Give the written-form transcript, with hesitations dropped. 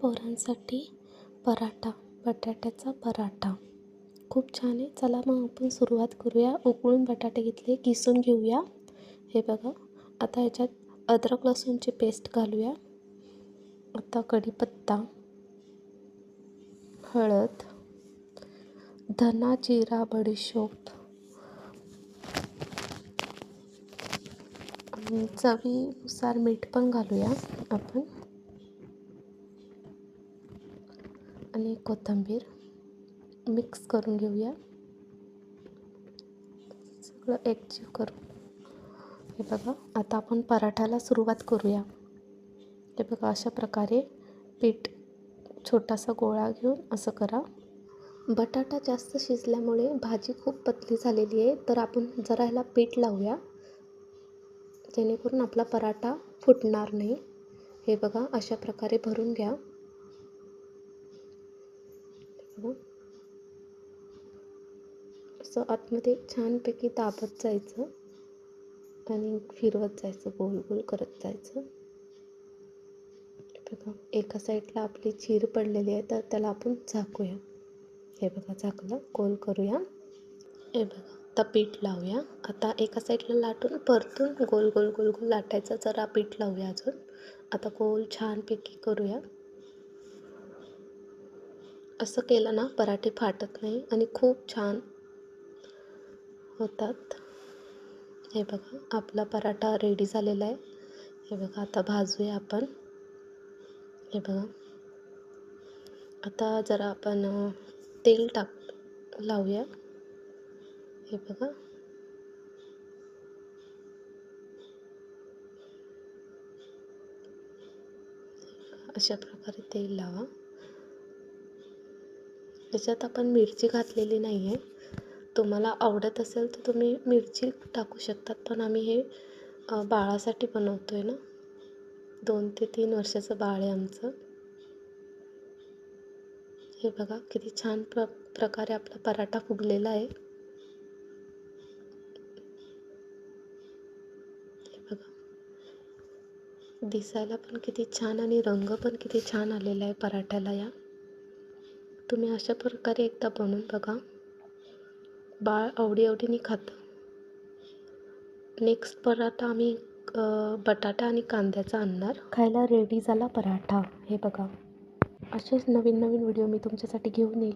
पोरांसाठी पराठा, बटाट्याचा पराठा खूप छान आहे. चला मग आपण सुरुवात करूया. उकळून बटाटे घेतले, किसून घेऊया. हे बघा, आता ह्याच्यात अद्रक लसूणची पेस्ट घालूया. आता कढीपत्ता, हळद, धना, जिरा, बडीशोप आणि चवीनुसार मीठ पण घालूया आपण आणि कोथिंबीर मिक्स करून घेऊया. सगळं एकजीव करू. हे बघा, आता आपण पराठ्याला सुरुवात करूया. हे बघा, अशा प्रकारे पीठ छोटासा गोळा घेऊन असं करा. बटाटा जास्त शिजल्यामुळे भाजी खूप पतली झालेली आहे, तर आपण जरा ह्याला पीठ लावूया जेणेकरून आपला पराठा फुटणार नाही. हे बघा, अशा प्रकारे भरून घ्या. असं आतमध्ये छानपैकी दाबत जायचं आणि फिरवत जायचं, गोल गोल करत जायचं. बघा, एका साईडला आपली चीर पडलेली आहे, तर त्याला आपण झाकूया. हे बघा, झाकलं, गोल करूया. हे बघा, आता पीठ लावूया. आता एका साईडला लाटून परतून गोल गोल गोल गोल लाटायचं. जरा पीठ लावूया अजून. आता गोल छानपैकी करूया. असं केलं ना, पराठे फाटत नाही आणि खूप छान होतात. हे बघा, आपला पराठा रेडी झालेला आहे. हे बघा, आता भाजूया आपण. हे बघा, आता जरा आपण तेल लावूया. हे बघा, अशा प्रकारे तेल लावा. याच्यात आपण मिरची घातलेली नाही आहे. तुम्हाला आवडत असेल तर तुम्ही मिरची टाकू शकतात, पण आम्ही हे बाळासाठी बनवतो आहे ना. 2 ते 3 वर्षाचं बाळ आहे आमचं. हे बघा, किती छान प्रकारे आपला पराठा फुगलेला आहे. हे बघा, दिसायला पण किती छान आणि रंग पण किती छान आलेला आहे पराठ्याला. या तुम्ही अशा प्रकारे एकदा बनवून बघा. बाळ आवडीने खातं. नेक्स्ट पराठा आम्ही बटाटा आणि कांद्याचा आणणार. खायला रेडी झाला पराठा. हे बघा, असेच नवीन नवीन व्हिडिओ मी तुमच्यासाठी घेऊन येईल.